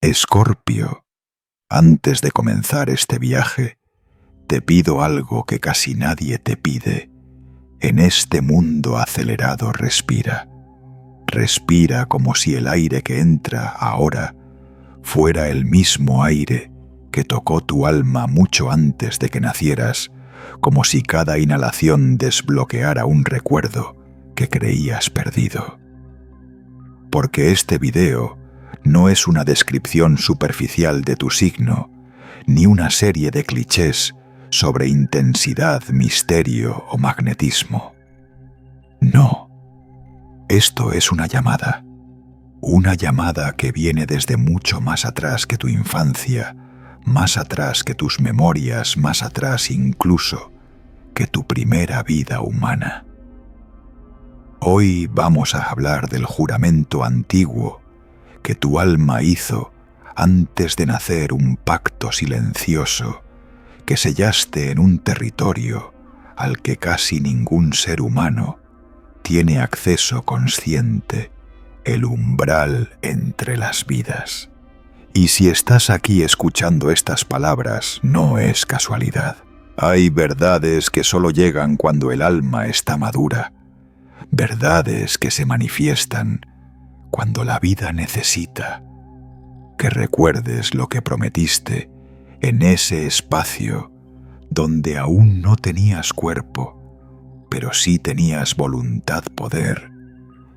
Escorpio, antes de comenzar este viaje, te pido algo que casi nadie te pide. En este mundo acelerado respira. Respira como si el aire que entra ahora fuera el mismo aire que tocó tu alma mucho antes de que nacieras, como si cada inhalación desbloqueara un recuerdo que creías perdido. Porque este video no es una descripción superficial de tu signo, ni una serie de clichés sobre intensidad, misterio o magnetismo. No, esto es una llamada que viene desde mucho más atrás que tu infancia, más atrás que tus memorias, más atrás incluso que tu primera vida humana. Hoy vamos a hablar del juramento antiguo que tu alma hizo antes de nacer, un pacto silencioso que sellaste en un territorio al que casi ningún ser humano tiene acceso consciente, el umbral entre las vidas. Y si estás aquí escuchando estas palabras, no es casualidad. Hay verdades que solo llegan cuando el alma está madura, verdades que se manifiestan cuando la vida necesita que recuerdes lo que prometiste en ese espacio donde aún no tenías cuerpo, pero sí tenías voluntad, poder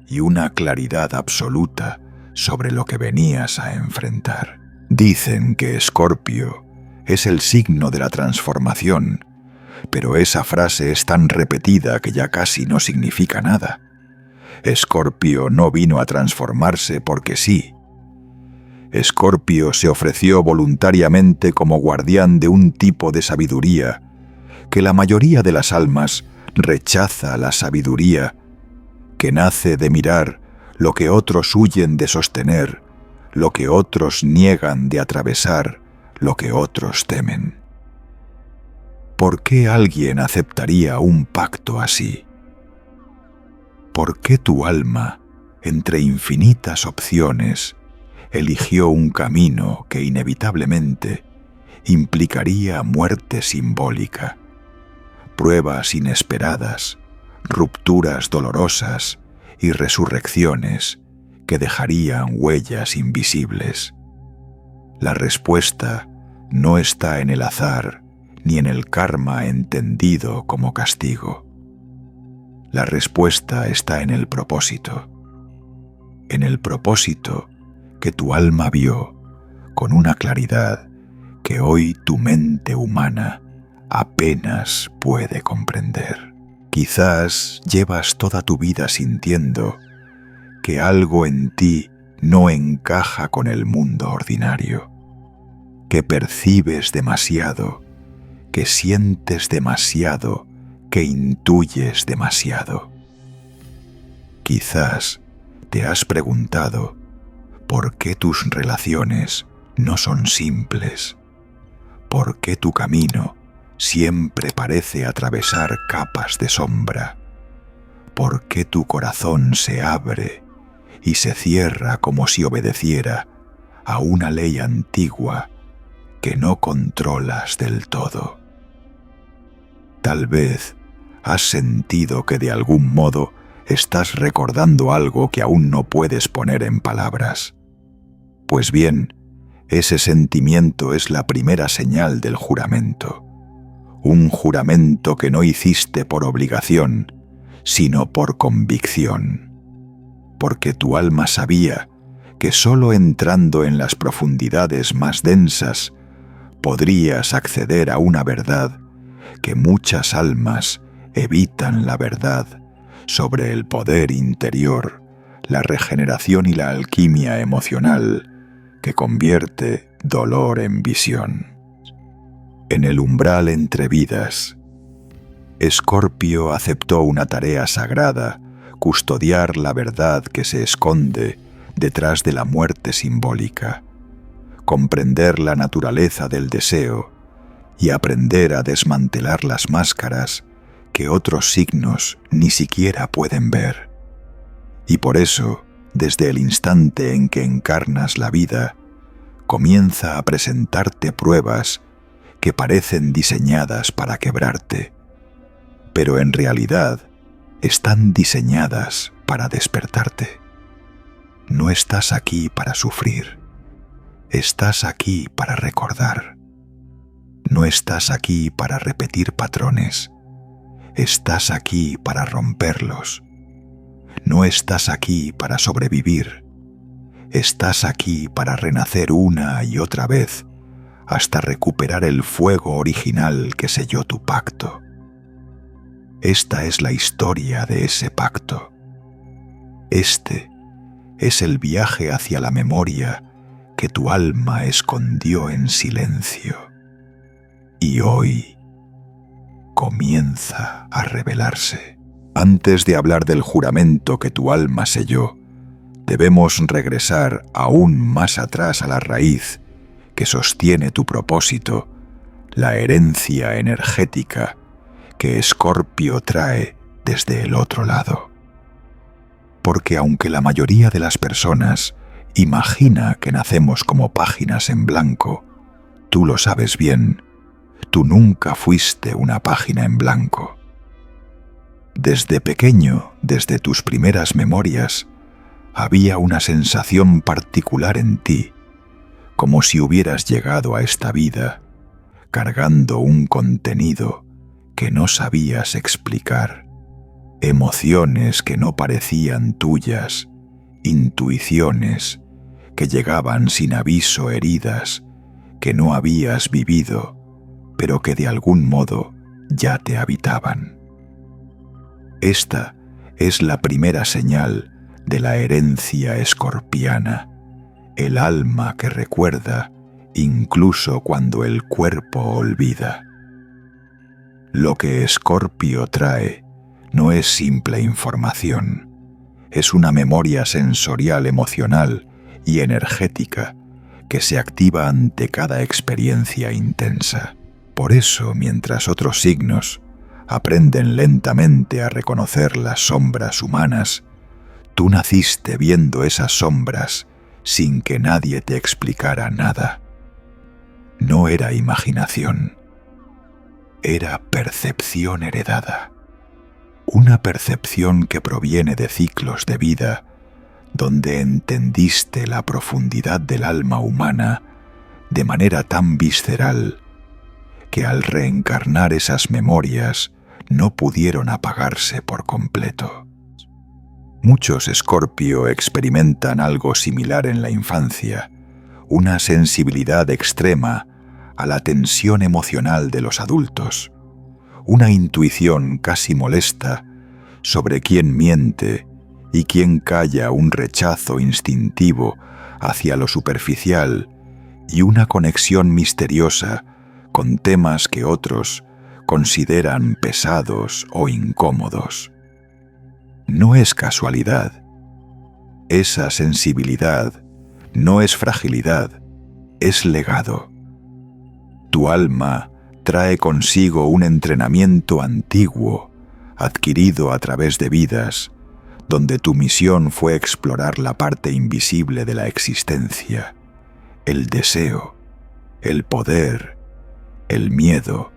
y una claridad absoluta sobre lo que venías a enfrentar. Dicen que Escorpio es el signo de la transformación, pero esa frase es tan repetida que ya casi no significa nada. Escorpio no vino a transformarse porque sí. Escorpio se ofreció voluntariamente como guardián de un tipo de sabiduría que la mayoría de las almas rechaza, la sabiduría que nace de mirar lo que otros huyen de sostener, lo que otros niegan de atravesar, lo que otros temen. ¿Por qué alguien aceptaría un pacto así? ¿Por qué tu alma, entre infinitas opciones, eligió un camino que inevitablemente implicaría muerte simbólica, pruebas inesperadas, rupturas dolorosas y resurrecciones que dejarían huellas invisibles? La respuesta no está en el azar ni en el karma entendido como castigo. La respuesta está en el propósito que tu alma vio con una claridad que hoy tu mente humana apenas puede comprender. Quizás llevas toda tu vida sintiendo que algo en ti no encaja con el mundo ordinario, que percibes demasiado, que sientes demasiado, que intuyes demasiado. Quizás te has preguntado por qué tus relaciones no son simples, por qué tu camino siempre parece atravesar capas de sombra, por qué tu corazón se abre y se cierra como si obedeciera a una ley antigua que no controlas del todo. Tal vez has sentido que de algún modo estás recordando algo que aún no puedes poner en palabras. Pues bien, ese sentimiento es la primera señal del juramento. Un juramento que no hiciste por obligación, sino por convicción. Porque tu alma sabía que solo entrando en las profundidades más densas podrías acceder a una verdad que muchas almas evitan, la verdad sobre el poder interior, la regeneración y la alquimia emocional que convierte dolor en visión. En el umbral entre vidas, Escorpio aceptó una tarea sagrada: custodiar la verdad que se esconde detrás de la muerte simbólica, comprender la naturaleza del deseo y aprender a desmantelar las máscaras que otros signos ni siquiera pueden ver. Y por eso, desde el instante en que encarnas la vida, comienza a presentarte pruebas que parecen diseñadas para quebrarte, pero en realidad están diseñadas para despertarte. No estás aquí para sufrir, estás aquí para recordar. No estás aquí para repetir patrones, estás aquí para romperlos. No estás aquí para sobrevivir, estás aquí para renacer una y otra vez hasta recuperar el fuego original que selló tu pacto. Esta es la historia de ese pacto. Este es el viaje hacia la memoria que tu alma escondió en silencio. Y hoy comienza a revelarse. Antes de hablar del juramento que tu alma selló, debemos regresar aún más atrás a la raíz que sostiene tu propósito, la herencia energética que Escorpio trae desde el otro lado. Porque aunque la mayoría de las personas imagina que nacemos como páginas en blanco, tú lo sabes bien, tú nunca fuiste una página en blanco. Desde pequeño, desde tus primeras memorias, había una sensación particular en ti, como si hubieras llegado a esta vida cargando un contenido que no sabías explicar, emociones que no parecían tuyas, intuiciones que llegaban sin aviso, heridas que no habías vivido, pero que de algún modo ya te habitaban. Esta es la primera señal de la herencia escorpiana, el alma que recuerda incluso cuando el cuerpo olvida. Lo que Escorpio trae no es simple información, es una memoria sensorial, emocional y energética que se activa ante cada experiencia intensa. Por eso, mientras otros signos aprenden lentamente a reconocer las sombras humanas, tú naciste viendo esas sombras sin que nadie te explicara nada. No era imaginación, era percepción heredada. Una percepción que proviene de ciclos de vida donde entendiste la profundidad del alma humana de manera tan visceral que al reencarnar esas memorias no pudieron apagarse por completo. Muchos Escorpio experimentan algo similar en la infancia, una sensibilidad extrema a la tensión emocional de los adultos, una intuición casi molesta sobre quién miente y quién calla, un rechazo instintivo hacia lo superficial y una conexión misteriosa con temas que otros consideran pesados o incómodos. No es casualidad. Esa sensibilidad no es fragilidad, es legado. Tu alma trae consigo un entrenamiento antiguo, adquirido a través de vidas, donde tu misión fue explorar la parte invisible de la existencia, el deseo, el poder, el miedo,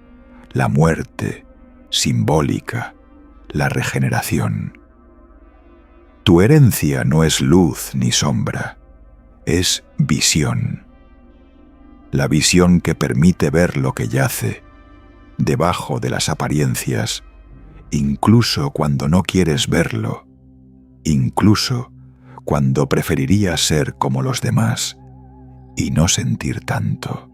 la muerte simbólica, la regeneración. Tu herencia no es luz ni sombra, es visión. La visión que permite ver lo que yace debajo de las apariencias, incluso cuando no quieres verlo, incluso cuando preferirías ser como los demás y no sentir tanto.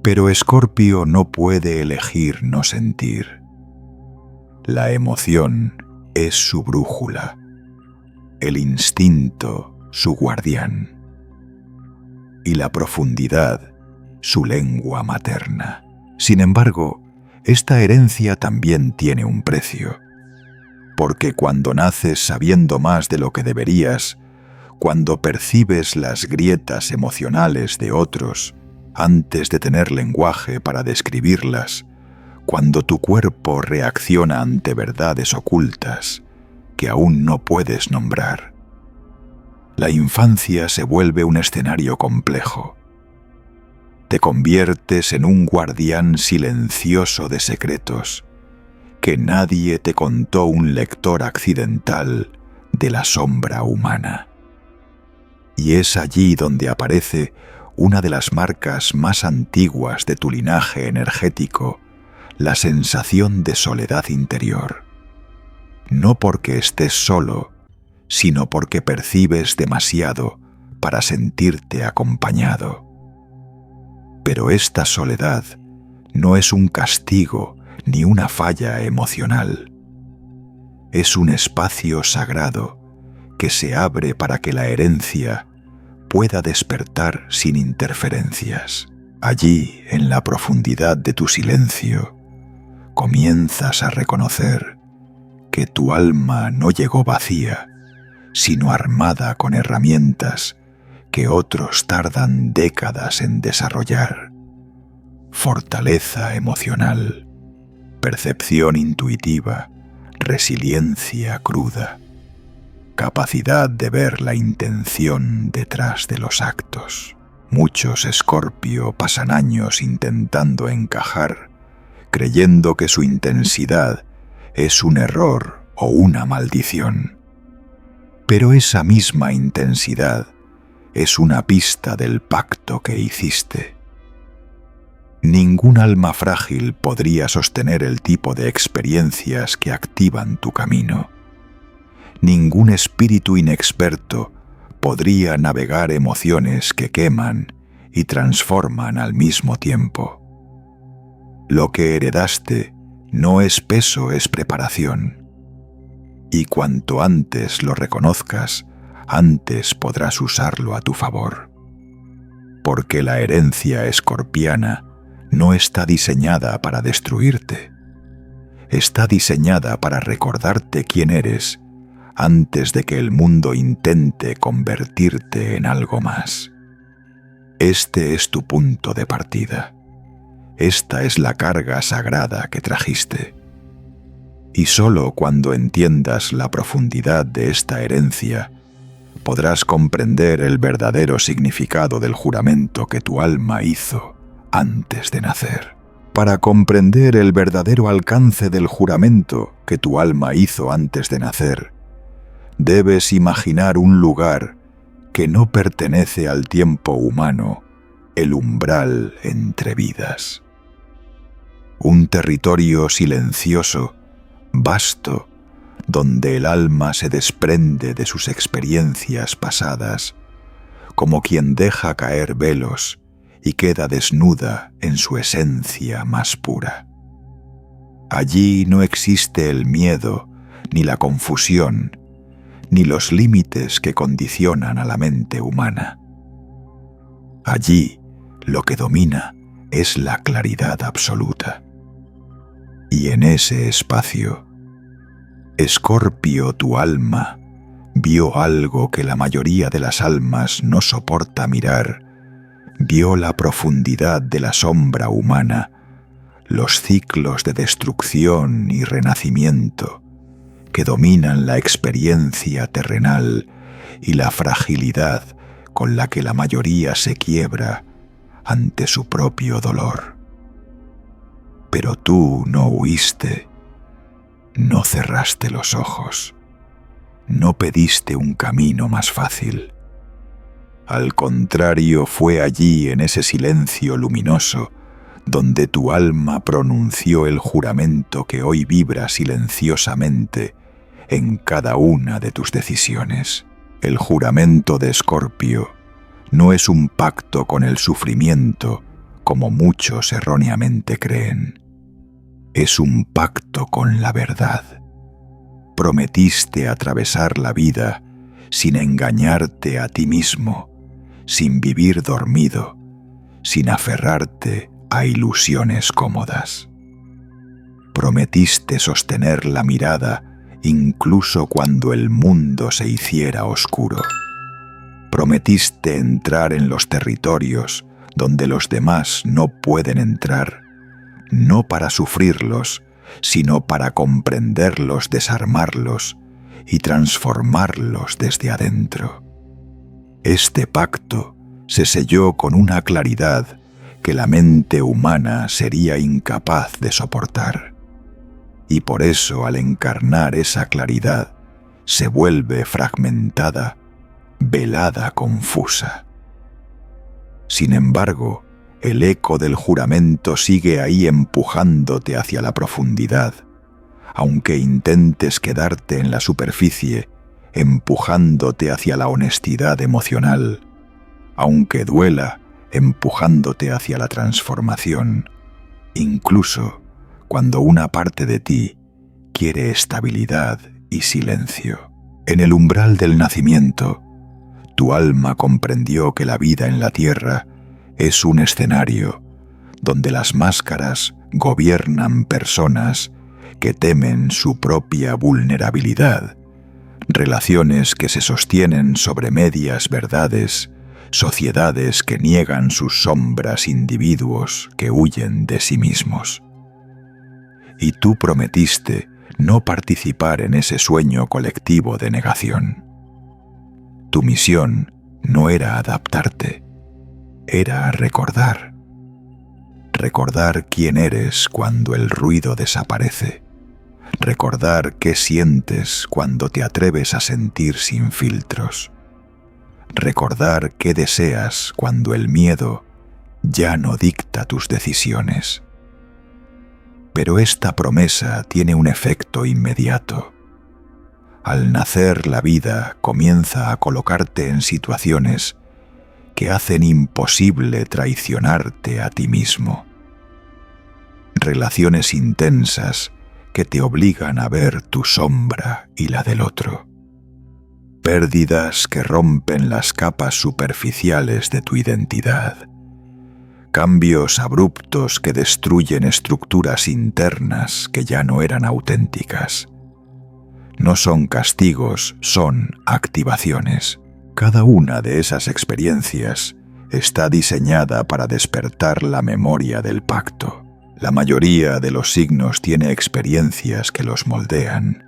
Pero Escorpio no puede elegir no sentir. La emoción es su brújula, el instinto su guardián y la profundidad su lengua materna. Sin embargo, esta herencia también tiene un precio, porque cuando naces sabiendo más de lo que deberías, cuando percibes las grietas emocionales de otros antes de tener lenguaje para describirlas, cuando tu cuerpo reacciona ante verdades ocultas que aún no puedes nombrar, La infancia se vuelve un escenario complejo. Te conviertes en un guardián silencioso de secretos que nadie te contó, un lector accidental de la sombra humana. Y es allí donde aparece una de las marcas más antiguas de tu linaje energético, la sensación de soledad interior. No porque estés solo, sino porque percibes demasiado para sentirte acompañado. Pero esta soledad no es un castigo ni una falla emocional. Es un espacio sagrado que se abre para que la herencia pueda despertar sin interferencias. Allí, en la profundidad de tu silencio, comienzas a reconocer que tu alma no llegó vacía, sino armada con herramientas que otros tardan décadas en desarrollar. Fortaleza emocional, percepción intuitiva, resiliencia cruda, capacidad de ver la intención detrás de los actos. Muchos Escorpio pasan años intentando encajar, creyendo que su intensidad es un error o una maldición. Pero esa misma intensidad es una pista del pacto que hiciste. Ningún alma frágil podría sostener el tipo de experiencias que activan tu camino. Ningún espíritu inexperto podría navegar emociones que queman y transforman al mismo tiempo. Lo que heredaste no es peso, es preparación. Y cuanto antes lo reconozcas, antes podrás usarlo a tu favor. Porque la herencia escorpiana no está diseñada para destruirte. Está diseñada para recordarte quién eres antes de que el mundo intente convertirte en algo más. Este es tu punto de partida. Esta es la carga sagrada que trajiste. Y solo cuando entiendas la profundidad de esta herencia, podrás comprender el verdadero significado del juramento que tu alma hizo antes de nacer. Para comprender el verdadero alcance del juramento que tu alma hizo antes de nacer, debes imaginar un lugar que no pertenece al tiempo humano, el umbral entre vidas. Un territorio silencioso, vasto, donde el alma se desprende de sus experiencias pasadas, como quien deja caer velos y queda desnuda en su esencia más pura. Allí no existe el miedo, ni la confusión, ni los límites que condicionan a la mente humana. Allí lo que domina es la claridad absoluta. Y en ese espacio, Escorpio, tu alma, vio algo que la mayoría de las almas no soporta mirar. Vio la profundidad de la sombra humana, los ciclos de destrucción y renacimiento que dominan la experiencia terrenal y la fragilidad con la que la mayoría se quiebra ante su propio dolor. Pero tú no huiste, no cerraste los ojos, no pediste un camino más fácil. Al contrario, fue allí, en ese silencio luminoso, donde tu alma pronunció el juramento que hoy vibra silenciosamente en cada una de tus decisiones. El juramento de Escorpio no es un pacto con el sufrimiento, como muchos erróneamente creen. Es un pacto con la verdad. Prometiste atravesar la vida sin engañarte a ti mismo, sin vivir dormido, sin aferrarte a ilusiones cómodas. Prometiste sostener la mirada incluso cuando el mundo se hiciera oscuro. Prometiste entrar en los territorios donde los demás no pueden entrar, no para sufrirlos, sino para comprenderlos, desarmarlos y transformarlos desde adentro. Este pacto se selló con una claridad que la mente humana sería incapaz de soportar. Y por eso, al encarnar esa claridad, se vuelve fragmentada, velada, confusa. Sin embargo, el eco del juramento sigue ahí empujándote hacia la profundidad, aunque intentes quedarte en la superficie, empujándote hacia la honestidad emocional, aunque duela, empujándote hacia la transformación, incluso cuando una parte de ti quiere estabilidad y silencio. En el umbral del nacimiento, tu alma comprendió que la vida en la tierra es un escenario donde las máscaras gobiernan personas que temen su propia vulnerabilidad, relaciones que se sostienen sobre medias verdades, sociedades que niegan sus sombras, individuos que huyen de sí mismos. Y tú prometiste no participar en ese sueño colectivo de negación. Tu misión no era adaptarte, era recordar. Recordar quién eres cuando el ruido desaparece. Recordar qué sientes cuando te atreves a sentir sin filtros. Recordar qué deseas cuando el miedo ya no dicta tus decisiones. Pero esta promesa tiene un efecto inmediato. Al nacer, la vida comienza a colocarte en situaciones que hacen imposible traicionarte a ti mismo. Relaciones intensas que te obligan a ver tu sombra y la del otro. Pérdidas que rompen las capas superficiales de tu identidad. Cambios abruptos que destruyen estructuras internas que ya no eran auténticas. No son castigos, son activaciones. Cada una de esas experiencias está diseñada para despertar la memoria del pacto. La mayoría de los signos tiene experiencias que los moldean.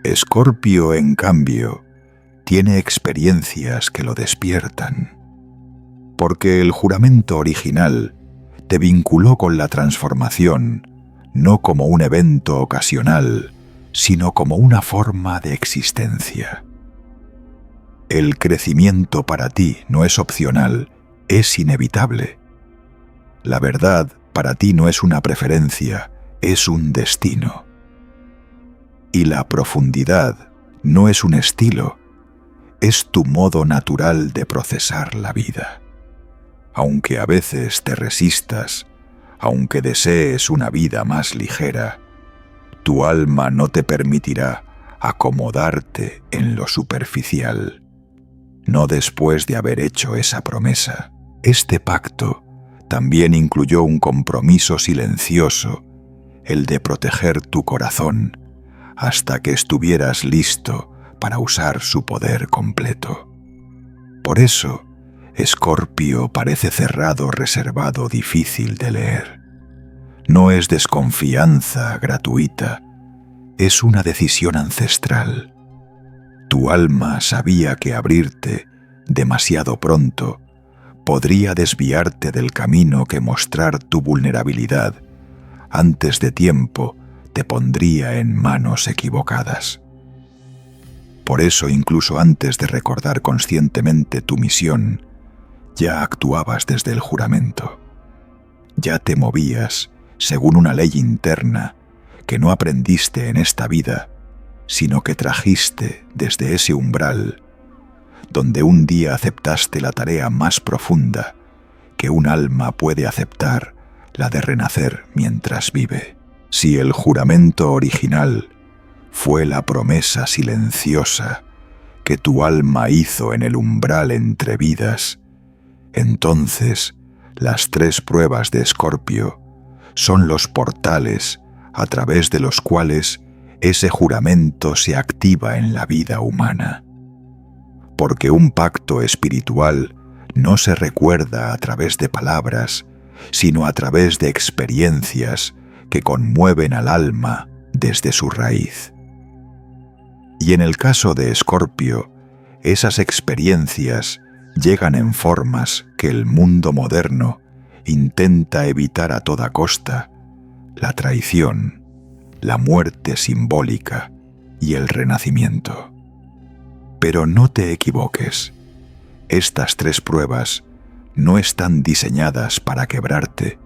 Escorpio, en cambio, tiene experiencias que lo despiertan. Porque el juramento original te vinculó con la transformación, no como un evento ocasional, sino como una forma de existencia. El crecimiento para ti no es opcional, es inevitable. La verdad para ti no es una preferencia, es un destino. Y la profundidad no es un estilo, es tu modo natural de procesar la vida. Aunque a veces te resistas, aunque desees una vida más ligera, tu alma no te permitirá acomodarte en lo superficial. No después de haber hecho esa promesa. Este pacto también incluyó un compromiso silencioso, el de proteger tu corazón hasta que estuvieras listo para usar su poder completo. Por eso, Escorpio parece cerrado, reservado, difícil de leer. No es desconfianza gratuita, es una decisión ancestral. Tu alma sabía que abrirte demasiado pronto podría desviarte del camino que mostrar tu vulnerabilidad antes de tiempo te pondría en manos equivocadas. Por eso, incluso antes de recordar conscientemente tu misión, ya actuabas desde el juramento. Ya te movías según una ley interna que no aprendiste en esta vida, sino que trajiste desde ese umbral, donde un día aceptaste la tarea más profunda que un alma puede aceptar, la de renacer mientras vive. Si el juramento original fue la promesa silenciosa que tu alma hizo en el umbral entre vidas, entonces las 3 pruebas de Escorpio son los portales a través de los cuales ese juramento se activa en la vida humana. Porque un pacto espiritual no se recuerda a través de palabras, sino a través de experiencias que conmueven al alma desde su raíz. Y en el caso de Escorpio, esas experiencias llegan en formas que el mundo moderno intenta evitar a toda costa: la traición, la muerte simbólica y el renacimiento. Pero no te equivoques, estas tres pruebas no están diseñadas para quebrarte,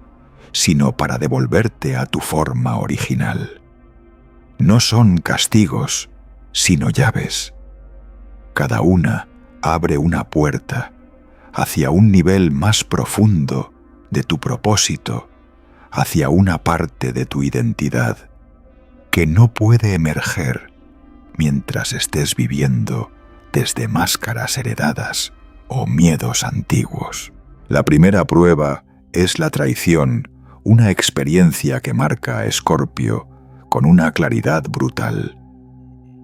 sino para devolverte a tu forma original. No son castigos, sino llaves. Cada una abre una puerta hacia un nivel más profundo de tu propósito, hacia una parte de tu identidad que no puede emerger mientras estés viviendo desde máscaras heredadas o miedos antiguos. La primera prueba es la traición, una experiencia que marca a Escorpio con una claridad brutal.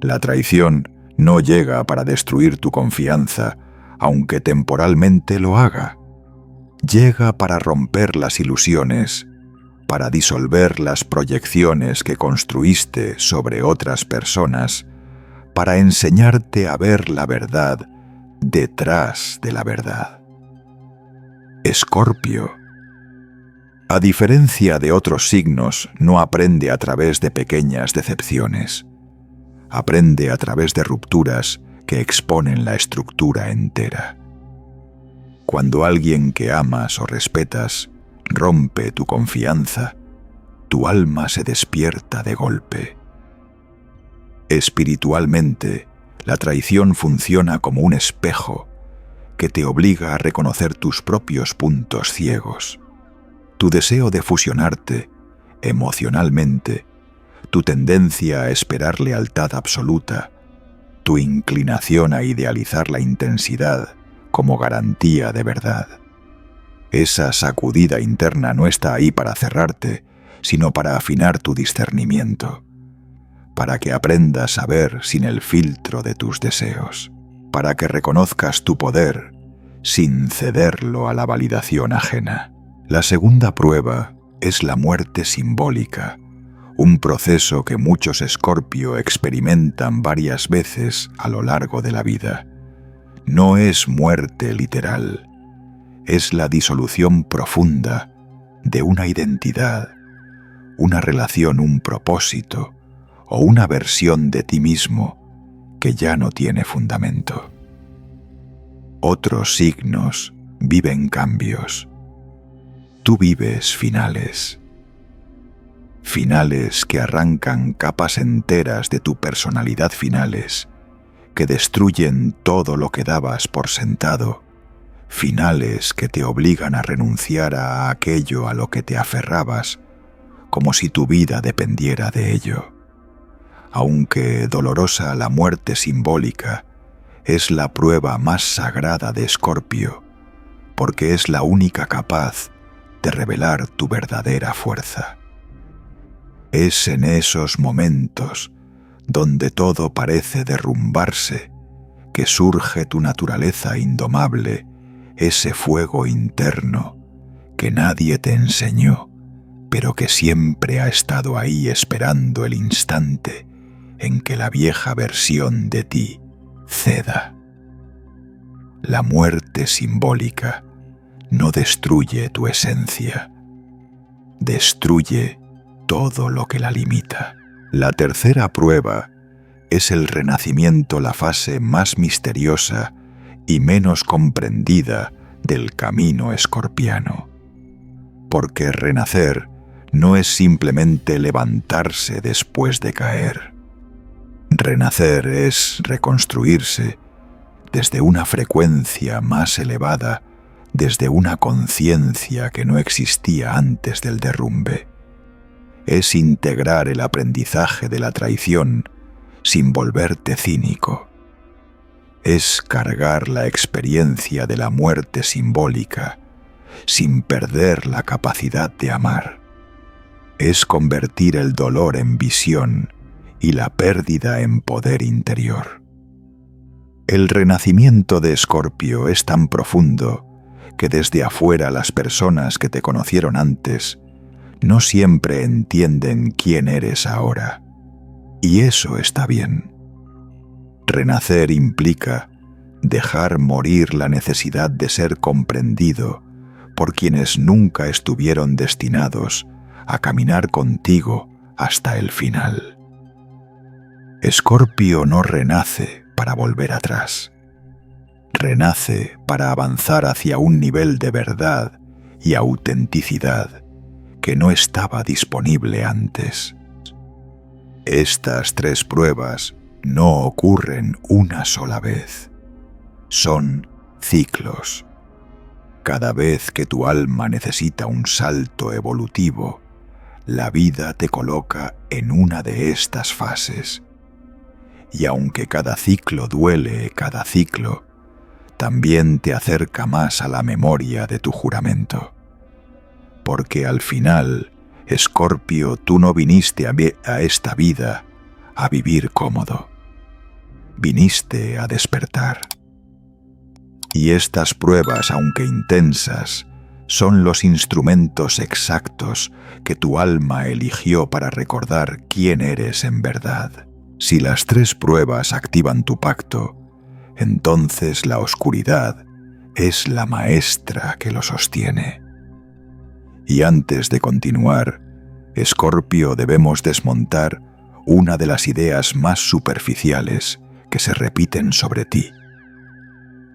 La traición no llega para destruir tu confianza, aunque temporalmente lo haga. Llega para romper las ilusiones, para disolver las proyecciones que construiste sobre otras personas, para enseñarte a ver la verdad detrás de la verdad. Escorpio, a diferencia de otros signos, no aprende a través de pequeñas decepciones. Aprende a través de rupturas que exponen la estructura entera. Cuando alguien que amas o respetas rompe tu confianza, tu alma se despierta de golpe. Espiritualmente, la traición funciona como un espejo que te obliga a reconocer tus propios puntos ciegos. Tu deseo de fusionarte emocionalmente, tu tendencia a esperar lealtad absoluta, tu inclinación a idealizar la intensidad como garantía de verdad. Esa sacudida interna no está ahí para cerrarte, sino para afinar tu discernimiento, para que aprendas a ver sin el filtro de tus deseos, para que reconozcas tu poder sin cederlo a la validación ajena. La segunda prueba es la muerte simbólica, un proceso que muchos Escorpio experimentan varias veces a lo largo de la vida. No es muerte literal, es la disolución profunda de una identidad, una relación, un propósito o una versión de ti mismo que ya no tiene fundamento. Otros signos viven cambios. Tú vives finales. Finales que arrancan capas enteras de tu personalidad, finales que destruyen todo lo que dabas por sentado, finales que te obligan a renunciar a aquello a lo que te aferrabas, como si tu vida dependiera de ello. Aunque dolorosa, la muerte simbólica es la prueba más sagrada de Escorpio, porque es la única capaz de revelar tu verdadera fuerza. Es en esos momentos donde todo parece derrumbarse que surge tu naturaleza indomable, ese fuego interno que nadie te enseñó, pero que siempre ha estado ahí esperando el instante en que la vieja versión de ti ceda. La muerte simbólica no destruye tu esencia, destruye todo lo que la limita. La tercera prueba es el renacimiento, la fase más misteriosa y menos comprendida del camino escorpiano. Porque renacer no es simplemente levantarse después de caer. Renacer es reconstruirse desde una frecuencia más elevada, desde una conciencia que no existía antes del derrumbe. Es integrar el aprendizaje de la traición sin volverte cínico. Es cargar la experiencia de la muerte simbólica sin perder la capacidad de amar. Es convertir el dolor en visión y la pérdida en poder interior. El renacimiento de Escorpio es tan profundo que desde afuera las personas que te conocieron antes no siempre entienden quién eres ahora. Y eso está bien. Renacer implica dejar morir la necesidad de ser comprendido por quienes nunca estuvieron destinados a caminar contigo hasta el final. Escorpio no renace para volver atrás. Renace para avanzar hacia un nivel de verdad y autenticidad que no estaba disponible antes. Estas 3 pruebas no ocurren una sola vez. Son ciclos. Cada vez que tu alma necesita un salto evolutivo, la vida te coloca en una de estas fases. Y aunque cada ciclo duele, cada ciclo también te acerca más a la memoria de tu juramento. Porque al final, Escorpio, tú no viniste a esta vida a vivir cómodo. Viniste a despertar. Y estas pruebas, aunque intensas, son los instrumentos exactos que tu alma eligió para recordar quién eres en verdad. Si las 3 pruebas activan tu pacto, entonces la oscuridad es la maestra que lo sostiene. Y antes de continuar, Escorpio, debemos desmontar una de las ideas más superficiales que se repiten sobre ti: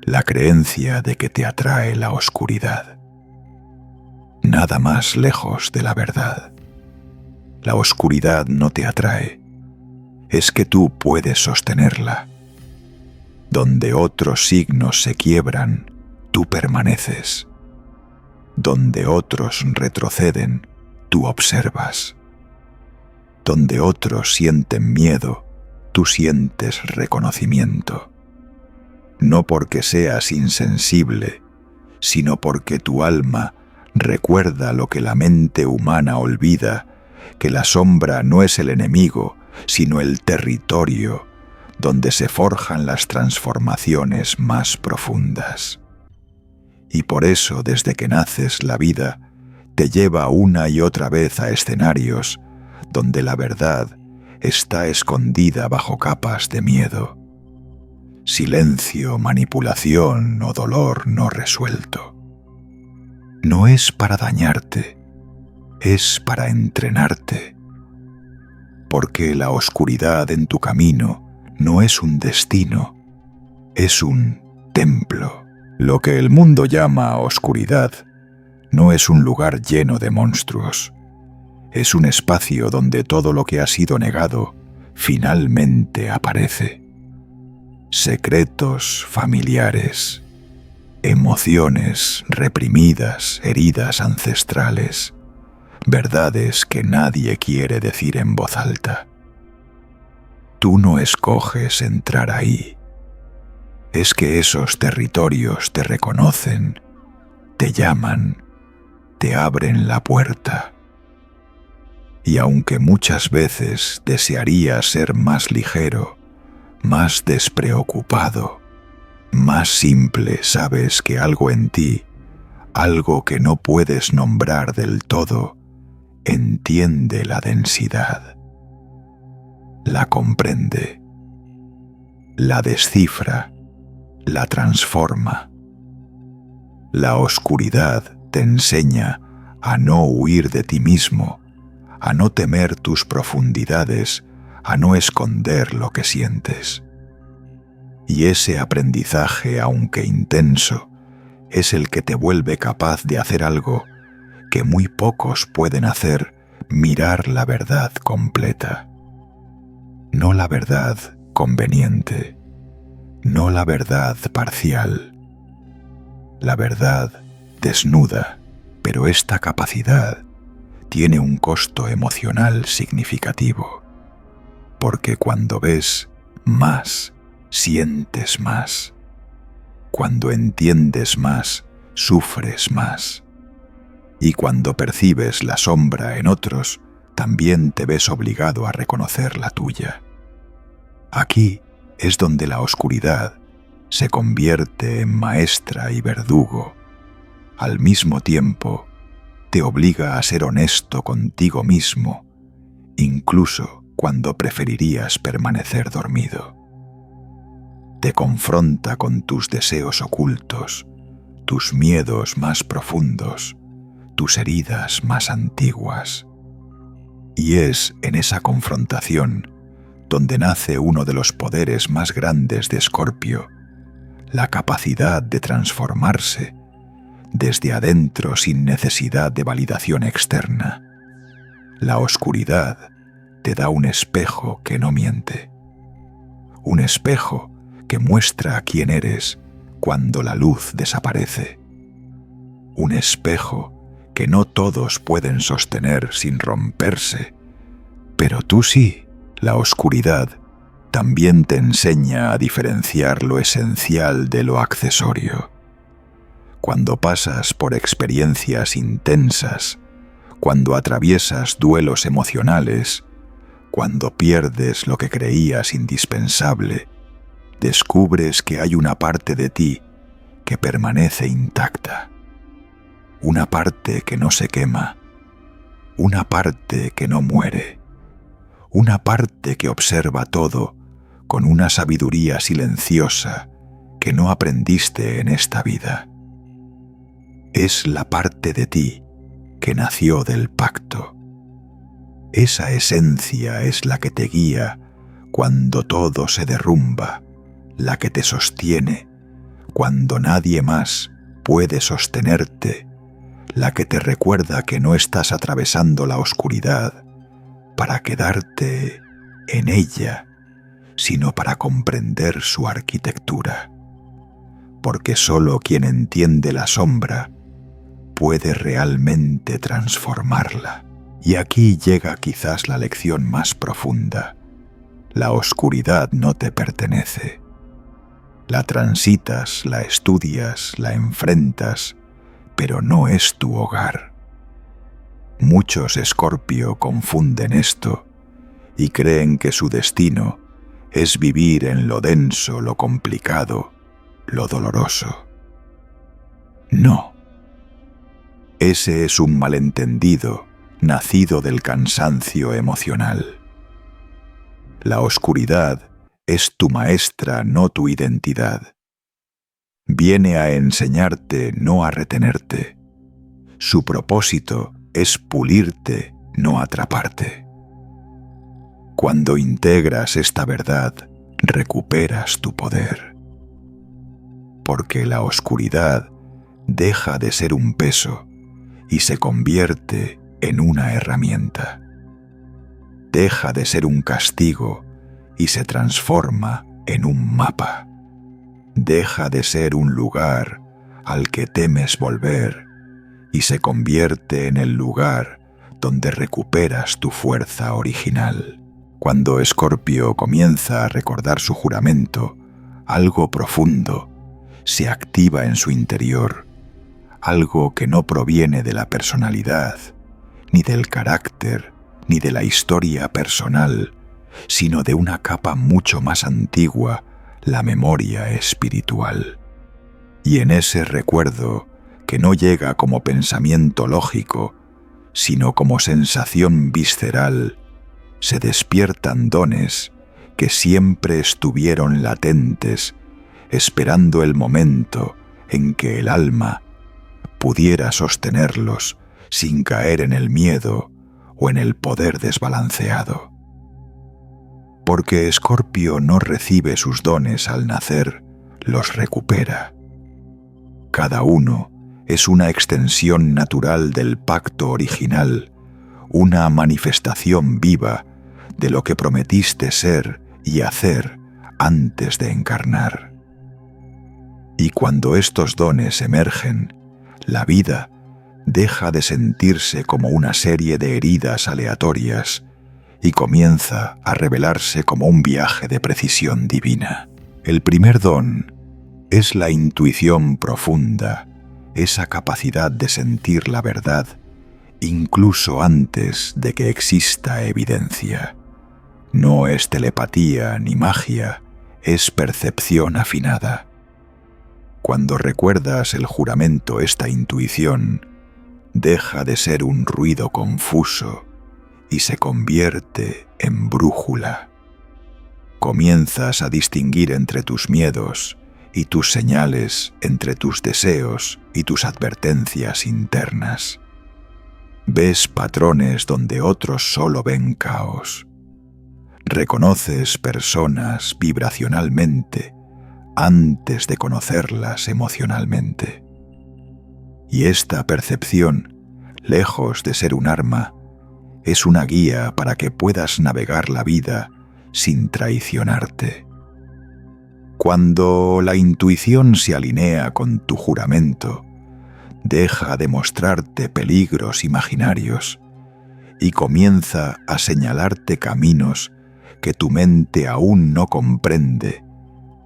la creencia de que te atrae la oscuridad. Nada más lejos de la verdad. La oscuridad no te atrae, es que tú puedes sostenerla. Donde otros signos se quiebran, tú permaneces. Donde otros retroceden, tú observas. Donde otros sienten miedo, tú sientes reconocimiento. No porque seas insensible, sino porque tu alma recuerda lo que la mente humana olvida, que la sombra no es el enemigo, sino el territorio donde se forjan las transformaciones más profundas. Y por eso, desde que naces, la vida te lleva una y otra vez a escenarios donde la verdad está escondida bajo capas de miedo, silencio, manipulación o dolor no resuelto. No es para dañarte, es para entrenarte. Porque la oscuridad en tu camino no es un destino, es un templo. Lo que el mundo llama oscuridad no es un lugar lleno de monstruos. Es un espacio donde todo lo que ha sido negado finalmente aparece. Secretos familiares, emociones reprimidas, heridas ancestrales, verdades que nadie quiere decir en voz alta. Tú no escoges entrar ahí. Es que esos territorios te reconocen, te llaman, te abren la puerta. Y aunque muchas veces desearías ser más ligero, más despreocupado, más simple, sabes que algo en ti, algo que no puedes nombrar del todo, entiende la densidad. La comprende, la descifra, la transforma. La oscuridad te enseña a no huir de ti mismo, a no temer tus profundidades, a no esconder lo que sientes. Y ese aprendizaje, aunque intenso, es el que te vuelve capaz de hacer algo que muy pocos pueden hacer: mirar la verdad completa. No la verdad conveniente, no la verdad parcial. La verdad desnuda, pero esta capacidad tiene un costo emocional significativo, porque cuando ves más, sientes más. Cuando entiendes más, sufres más. Y cuando percibes la sombra en otros, también te ves obligado a reconocer la tuya. Aquí es donde la oscuridad se convierte en maestra y verdugo. Al mismo tiempo, te obliga a ser honesto contigo mismo, incluso cuando preferirías permanecer dormido. te confronta con tus deseos ocultos, tus miedos más profundos, tus heridas más antiguas. Y es en esa confrontación donde nace uno de los poderes más grandes de Escorpio, la capacidad de transformarse desde adentro sin necesidad de validación externa. La oscuridad te da un espejo que no miente, un espejo que muestra quién eres cuando la luz desaparece, un espejo que no todos pueden sostener sin romperse, pero tú sí. La oscuridad también te enseña a diferenciar lo esencial de lo accesorio. Cuando pasas por experiencias intensas, cuando atraviesas duelos emocionales, cuando pierdes lo que creías indispensable, descubres que hay una parte de ti que permanece intacta, una parte que no se quema, una parte que no muere, una parte que observa todo con una sabiduría silenciosa que no aprendiste en esta vida. Es la parte de ti que nació del pacto. Esa esencia es la que te guía cuando todo se derrumba, la que te sostiene cuando nadie más puede sostenerte, la que te recuerda que no estás atravesando la oscuridad para quedarte en ella, sino para comprender su arquitectura. Porque solo quien entiende la sombra puede realmente transformarla. Y aquí llega quizás la lección más profunda. La oscuridad no te pertenece. La transitas, la estudias, la enfrentas, pero no es tu hogar. Muchos Escorpio confunden esto y creen que su destino es vivir en lo denso, lo complicado, lo doloroso. No. Ese es un malentendido nacido del cansancio emocional. La oscuridad es tu maestra, no tu identidad. Viene a enseñarte, no a retenerte. Su propósito es pulirte, no atraparte. Cuando integras esta verdad, recuperas tu poder. Porque la oscuridad deja de ser un peso y se convierte en una herramienta. Deja de ser un castigo y se transforma en un mapa. Deja de ser un lugar al que temes volver y se convierte en el lugar donde recuperas tu fuerza original. Cuando Escorpio comienza a recordar su juramento, algo profundo se activa en su interior, algo que no proviene de la personalidad, ni del carácter, ni de la historia personal, sino de una capa mucho más antigua, la memoria espiritual. Y en ese recuerdo, que no llega como pensamiento lógico, sino como sensación visceral, se despiertan dones que siempre estuvieron latentes, esperando el momento en que el alma pudiera sostenerlos sin caer en el miedo o en el poder desbalanceado. Porque Escorpio no recibe sus dones al nacer, los recupera. Cada uno es una extensión natural del pacto original, una manifestación viva de lo que prometiste ser y hacer antes de encarnar. Y cuando estos dones emergen, la vida deja de sentirse como una serie de heridas aleatorias y comienza a revelarse como un viaje de precisión divina. El primer don es la intuición profunda, esa capacidad de sentir la verdad incluso antes de que exista evidencia. No es telepatía ni magia, es percepción afinada. Cuando recuerdas el juramento, esta intuición deja de ser un ruido confuso y se convierte en brújula. Comienzas a distinguir entre tus miedos y tus señales, entre tus deseos y tus advertencias internas. Ves patrones donde otros solo ven caos. Reconoces personas vibracionalmente antes de conocerlas emocionalmente. Y esta percepción, lejos de ser un arma, es una guía para que puedas navegar la vida sin traicionarte. Cuando la intuición se alinea con tu juramento, deja de mostrarte peligros imaginarios y comienza a señalarte caminos que tu mente aún no comprende,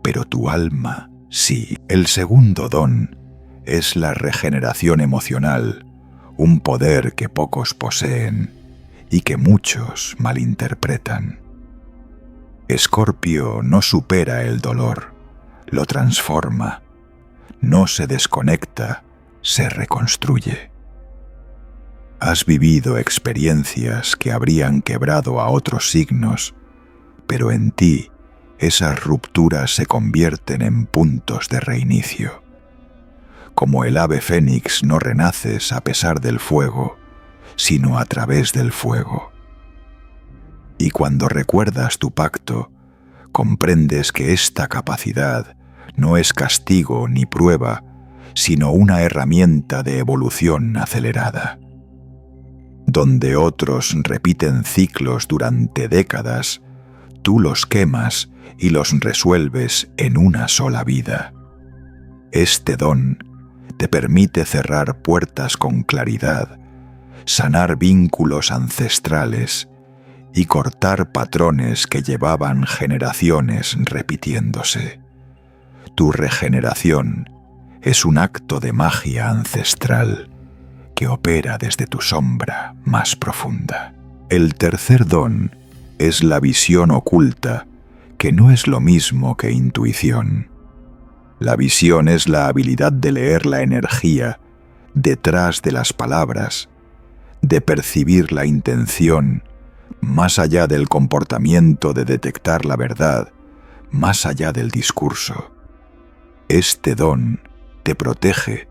pero tu alma sí. El segundo don es la regeneración emocional, un poder que pocos poseen y que muchos malinterpretan. Escorpio no supera el dolor, lo transforma, no se desconecta, se reconstruye. Has vivido experiencias que habrían quebrado a otros signos, pero en ti esas rupturas se convierten en puntos de reinicio. Como el ave fénix no renaces a pesar del fuego, sino a través del fuego. Y cuando recuerdas tu pacto, comprendes que esta capacidad no es castigo ni prueba, sino una herramienta de evolución acelerada. Donde otros repiten ciclos durante décadas, tú los quemas y los resuelves en una sola vida. Este don te permite cerrar puertas con claridad, sanar vínculos ancestrales y cortar patrones que llevaban generaciones repitiéndose. Tu regeneración es un acto de magia ancestral que opera desde tu sombra más profunda. El tercer don es la visión oculta, que no es lo mismo que intuición. La visión es la habilidad de leer la energía detrás de las palabras, de percibir la intención, más allá del comportamiento, de detectar la verdad, más allá del discurso. Este don te protege,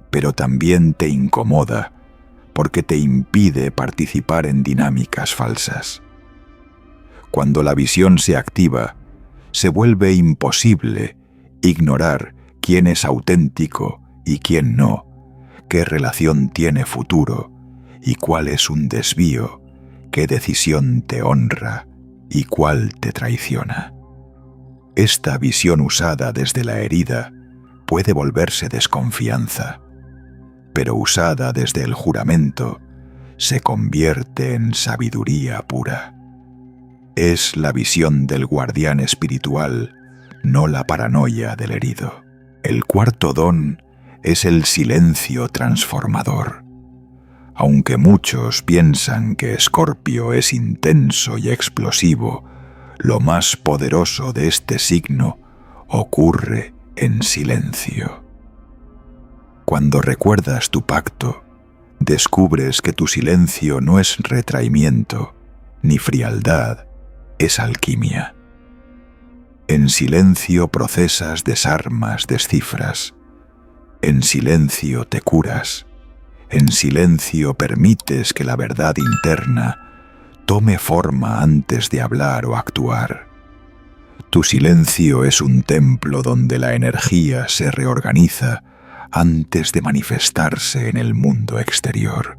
pero también te incomoda, porque te impide participar en dinámicas falsas. Cuando la visión se activa, se vuelve imposible ignorar quién es auténtico y quién no, qué relación tiene futuro y cuál es un desvío, qué decisión te honra y cuál te traiciona. Esta visión usada desde la herida puede volverse desconfianza, pero usada desde el juramento se convierte en sabiduría pura. Es la visión del guardián espiritual, no la paranoia del herido. El cuarto don es el silencio transformador. Aunque muchos piensan que Escorpio es intenso y explosivo, lo más poderoso de este signo ocurre en silencio. Cuando recuerdas tu pacto, descubres que tu silencio no es retraimiento ni frialdad, es alquimia. En silencio procesas, desarmas, descifras. En silencio te curas. En silencio permites que la verdad interna tome forma antes de hablar o actuar. Tu silencio es un templo donde la energía se reorganiza antes de manifestarse en el mundo exterior.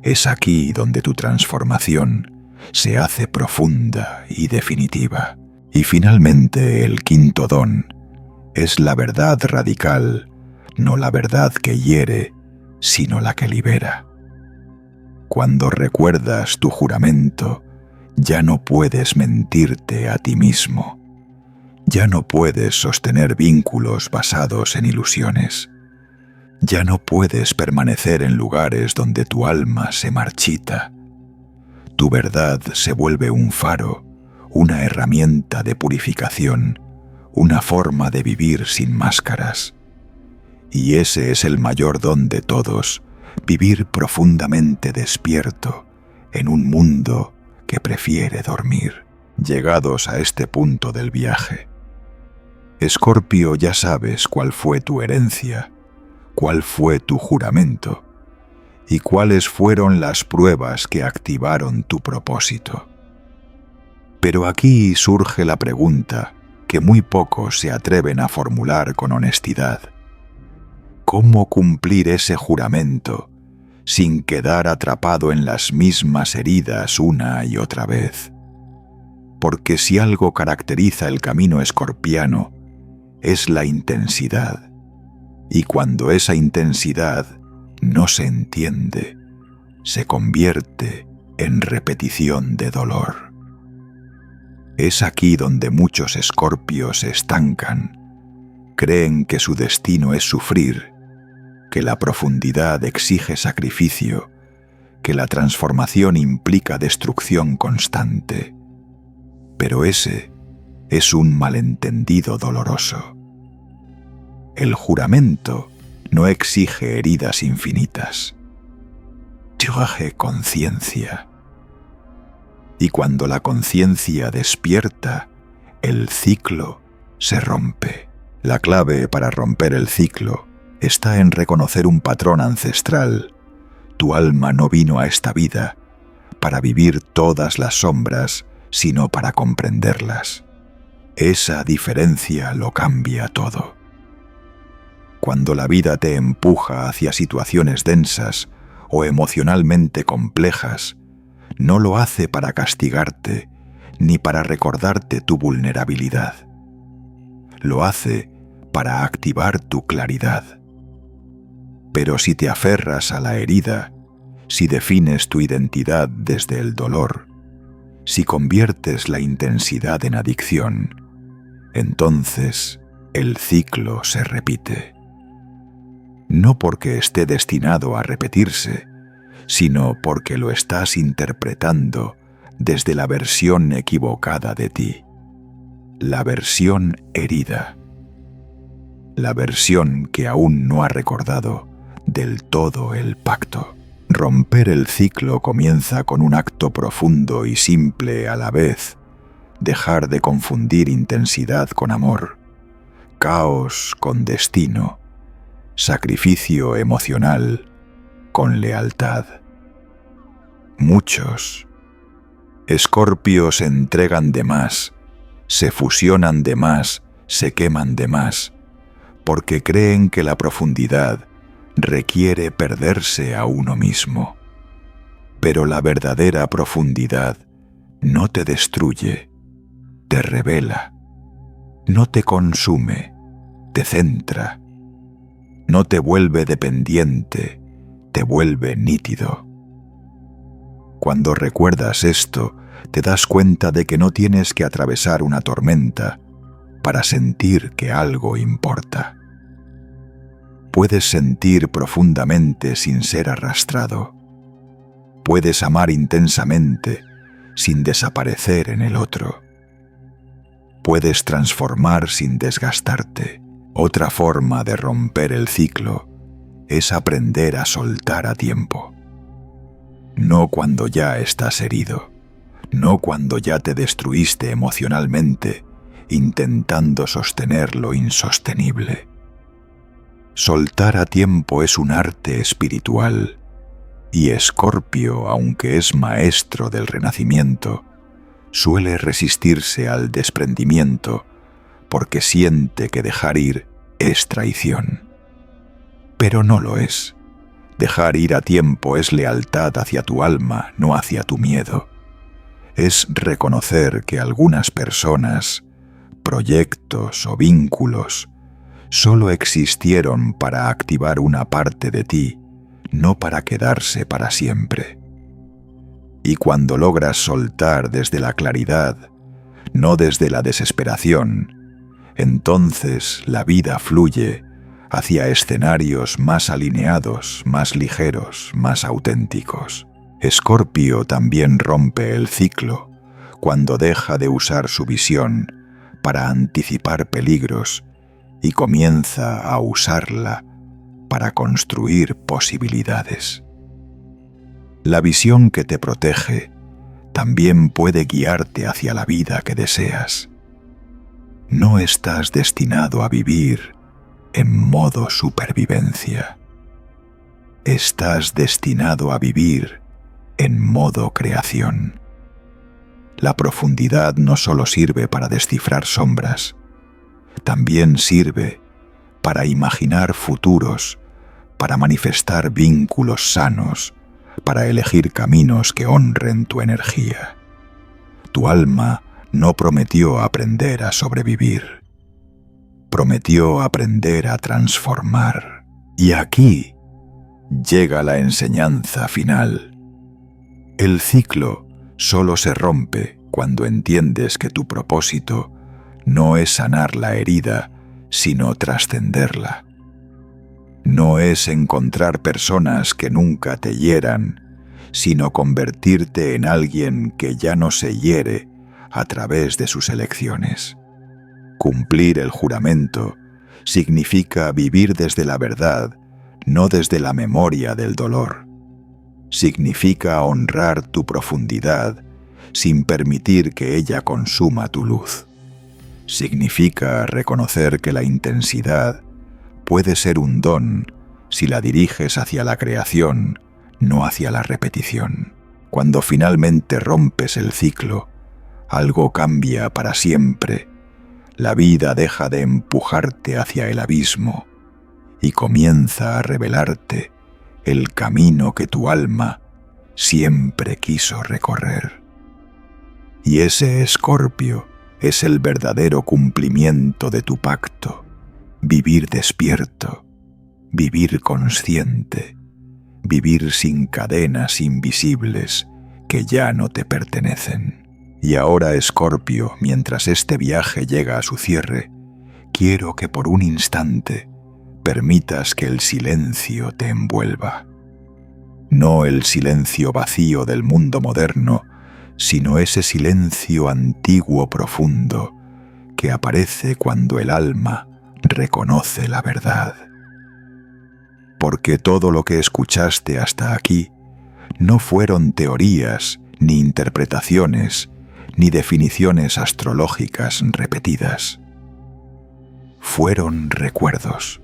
Es aquí donde tu transformación se hace profunda y definitiva. Y finalmente el quinto don es la verdad radical, no la verdad que hiere, sino la que libera. Cuando recuerdas tu juramento, ya no puedes mentirte a ti mismo. Ya no puedes sostener vínculos basados en ilusiones. Ya no puedes permanecer en lugares donde tu alma se marchita. Tu verdad se vuelve un faro, una herramienta de purificación, una forma de vivir sin máscaras. Y ese es el mayor don de todos, vivir profundamente despierto en un mundo que prefiere dormir. llegados a este punto del viaje. Escorpio, ya sabes cuál fue tu herencia, cuál fue tu juramento y cuáles fueron las pruebas que activaron tu propósito. Pero aquí surge la pregunta que muy pocos se atreven a formular con honestidad. ¿Cómo cumplir ese juramento sin quedar atrapado en las mismas heridas una y otra vez? Porque si algo caracteriza el camino escorpiano, es la intensidad. Y cuando esa intensidad no se entiende, se convierte en repetición de dolor. Es aquí donde muchos escorpios se estancan. Creen que su destino es sufrir, que la profundidad exige sacrificio, que la transformación implica destrucción constante. Pero ese es un malentendido doloroso. El juramento no exige heridas infinitas. Exige conciencia. Y cuando la conciencia despierta, el ciclo se rompe. La clave para romper el ciclo está en reconocer un patrón ancestral. Tu alma no vino a esta vida para vivir todas las sombras, sino para comprenderlas. Esa diferencia lo cambia todo. Cuando la vida te empuja hacia situaciones densas o emocionalmente complejas, no lo hace para castigarte ni para recordarte tu vulnerabilidad. Lo hace para activar tu claridad. Pero si te aferras a la herida, si defines tu identidad desde el dolor, si conviertes la intensidad en adicción, entonces el ciclo se repite. No porque esté destinado a repetirse, sino porque lo estás interpretando desde la versión equivocada de ti, la versión herida, la versión que aún no ha recordado del todo el pacto. Romper el ciclo comienza con un acto profundo y simple a la vez: dejar de confundir intensidad con amor, caos con destino, sacrificio emocional con lealtad. Muchos escorpios se entregan de más, se fusionan de más, se queman de más, porque creen que la profundidad requiere perderse a uno mismo. Pero la verdadera profundidad no te destruye, te revela, no te consume, te centra, no te vuelve dependiente, te vuelve nítido. Cuando recuerdas esto, te das cuenta de que no tienes que atravesar una tormenta para sentir que algo importa. Puedes sentir profundamente sin ser arrastrado. Puedes amar intensamente sin desaparecer en el otro. Puedes transformar sin desgastarte. Otra forma de romper el ciclo es aprender a soltar a tiempo. No cuando ya estás herido, no cuando ya te destruiste emocionalmente intentando sostener lo insostenible. Soltar a tiempo es un arte espiritual, y Escorpio, aunque es maestro del renacimiento, suele resistirse al desprendimiento porque siente que dejar ir es traición. Pero no lo es. Dejar ir a tiempo es lealtad hacia tu alma, no hacia tu miedo. Es reconocer que algunas personas, proyectos o vínculos solo existieron para activar una parte de ti, no para quedarse para siempre. Y cuando logras soltar desde la claridad, no desde la desesperación, entonces la vida fluye hacia escenarios más alineados, más ligeros, más auténticos. Escorpio también rompe el ciclo cuando deja de usar su visión para anticipar peligros y comienza a usarla para construir posibilidades. La visión que te protege también puede guiarte hacia la vida que deseas. No estás destinado a vivir en modo supervivencia. Estás destinado a vivir en modo creación. La profundidad no solo sirve para descifrar sombras, también sirve para imaginar futuros, para manifestar vínculos sanos, para elegir caminos que honren tu energía. Tu alma no prometió aprender a sobrevivir, prometió aprender a transformar. Y aquí llega la enseñanza final. El ciclo solo se rompe cuando entiendes que tu propósito no es sanar la herida, sino trascenderla. No es encontrar personas que nunca te hieran, sino convertirte en alguien que ya no se hiere a través de sus elecciones. Cumplir el juramento significa vivir desde la verdad, no desde la memoria del dolor. Significa honrar tu profundidad sin permitir que ella consuma tu luz. Significa reconocer que la intensidad puede ser un don si la diriges hacia la creación, no hacia la repetición. Cuando finalmente rompes el ciclo, algo cambia para siempre. La vida deja de empujarte hacia el abismo y comienza a revelarte el camino que tu alma siempre quiso recorrer. Y ese Escorpio es el verdadero cumplimiento de tu pacto: vivir despierto, vivir consciente, vivir sin cadenas invisibles que ya no te pertenecen. Y ahora, Escorpio, mientras este viaje llega a su cierre, quiero que por un instante permitas que el silencio te envuelva. No el silencio vacío del mundo moderno, sino ese silencio antiguo profundo que aparece cuando el alma reconoce la verdad. Porque todo lo que escuchaste hasta aquí no fueron teorías, ni interpretaciones, ni definiciones astrológicas repetidas. Fueron recuerdos.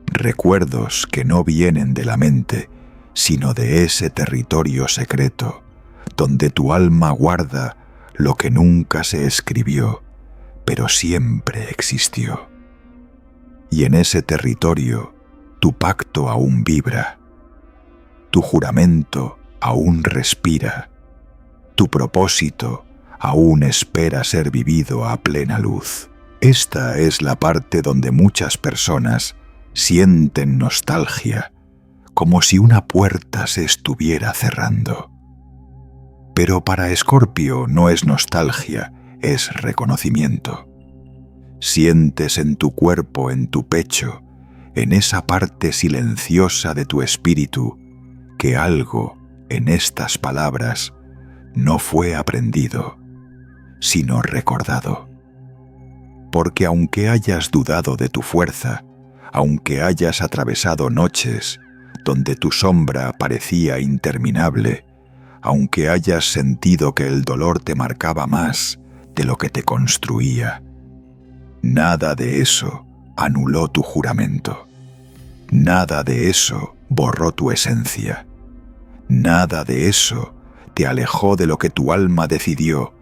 Recuerdos que no vienen de la mente, sino de ese territorio secreto, donde tu alma guarda lo que nunca se escribió, pero siempre existió. Y en ese territorio, tu pacto aún vibra, tu juramento aún respira, tu propósito aún espera ser vivido a plena luz. Esta es la parte donde muchas personas sienten nostalgia, como si una puerta se estuviera cerrando. Pero para Escorpio no es nostalgia, es reconocimiento. Sientes en tu cuerpo, en tu pecho, en esa parte silenciosa de tu espíritu, que algo en estas palabras no fue aprendido, sino recordado. Porque aunque hayas dudado de tu fuerza, aunque hayas atravesado noches donde tu sombra parecía interminable, aunque hayas sentido que el dolor te marcaba más de lo que te construía, nada de eso anuló tu juramento. Nada de eso borró tu esencia. Nada de eso te alejó de lo que tu alma decidió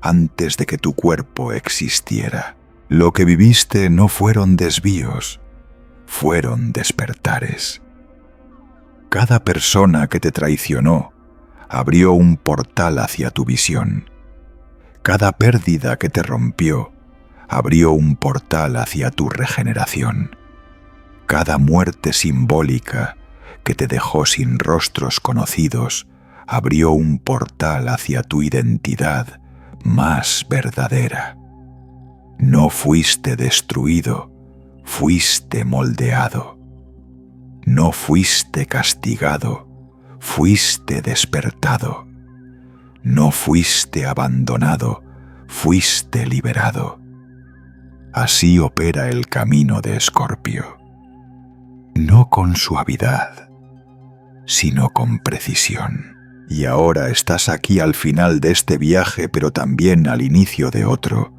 antes de que tu cuerpo existiera. Lo que viviste no fueron desvíos, fueron despertares. Cada persona que te traicionó abrió un portal hacia tu visión. Cada pérdida que te rompió abrió un portal hacia tu regeneración. Cada muerte simbólica que te dejó sin rostros conocidos abrió un portal hacia tu identidad más verdadera. No fuiste destruido, fuiste moldeado. No fuiste castigado, fuiste despertado. No fuiste abandonado, fuiste liberado. Así opera el camino de Escorpio. No con suavidad, sino con precisión. Y ahora estás aquí al final de este viaje, pero también al inicio de otro,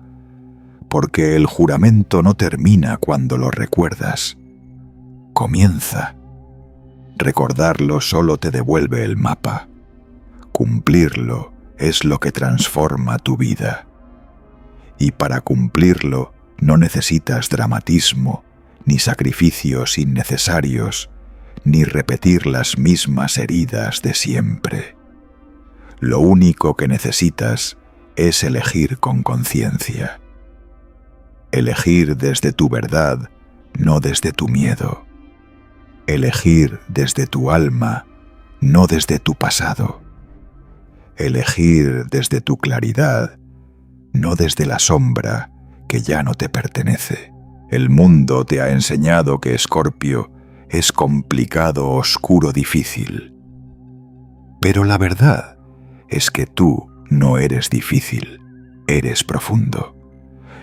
porque el juramento no termina cuando lo recuerdas. Comienza. Recordarlo solo te devuelve el mapa. Cumplirlo es lo que transforma tu vida. Y para cumplirlo no necesitas dramatismo, ni sacrificios innecesarios, ni repetir las mismas heridas de siempre. Lo único que necesitas es elegir con conciencia. Elegir desde tu verdad, no desde tu miedo. Elegir desde tu alma, no desde tu pasado. Elegir desde tu claridad, no desde la sombra que ya no te pertenece. El mundo te ha enseñado que Escorpio es complicado, oscuro, difícil. Pero la verdad es que tú no eres difícil, eres profundo.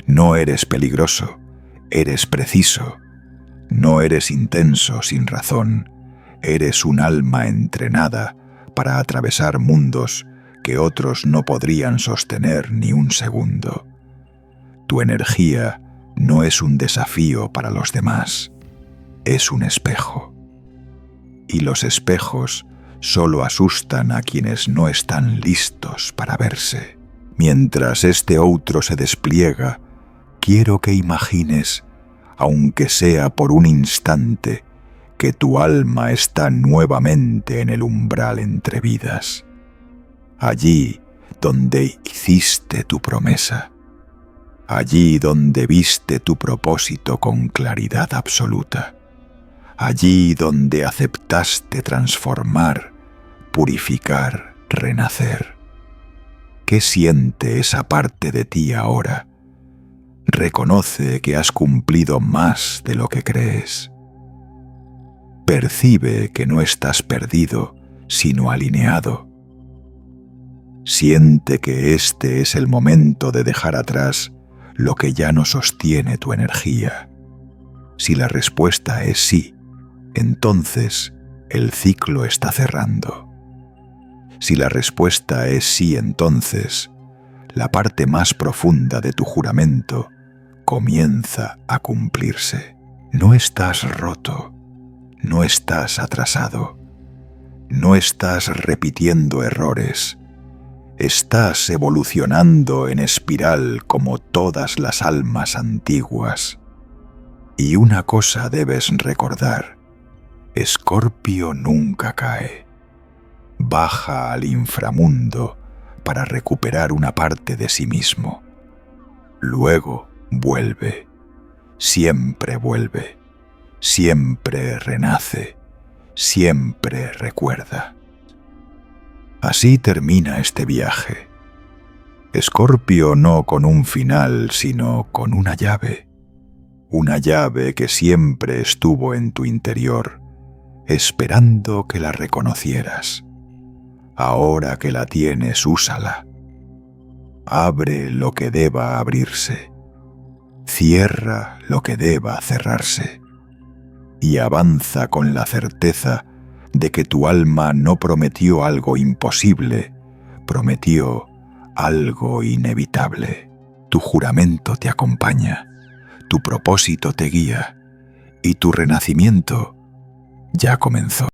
No eres peligroso, eres preciso. No eres intenso sin razón, eres un alma entrenada para atravesar mundos que otros no podrían sostener ni un segundo. Tu energía no es un desafío para los demás, es un espejo. Y los espejos solo asustan a quienes no están listos para verse. Mientras este outro se despliega, quiero que imagines, aunque sea por un instante, que tu alma está nuevamente en el umbral entre vidas. Allí donde hiciste tu promesa. Allí donde viste tu propósito con claridad absoluta. Allí donde aceptaste transformar, purificar, renacer. ¿Qué siente esa parte de ti ahora? Reconoce que has cumplido más de lo que crees. Percibe que no estás perdido, sino alineado. Siente que este es el momento de dejar atrás lo que ya no sostiene tu energía. Si la respuesta es sí, entonces el ciclo está cerrando. Si la respuesta es sí, entonces la parte más profunda de tu juramento comienza a cumplirse. No estás roto, no estás atrasado, no estás repitiendo errores. Estás evolucionando en espiral como todas las almas antiguas. Y una cosa debes recordar: Escorpio nunca cae. Baja al inframundo para recuperar una parte de sí mismo. Luego vuelve, siempre renace, siempre recuerda. Así termina este viaje. Escorpio no con un final, sino con una llave que siempre estuvo en tu interior, esperando que la reconocieras. Ahora que la tienes, úsala. Abre lo que deba abrirse. Cierra lo que deba cerrarse. Y avanza con la certeza de que tu alma no prometió algo imposible, prometió algo inevitable. Tu juramento te acompaña, tu propósito te guía, y tu renacimiento ya comenzó.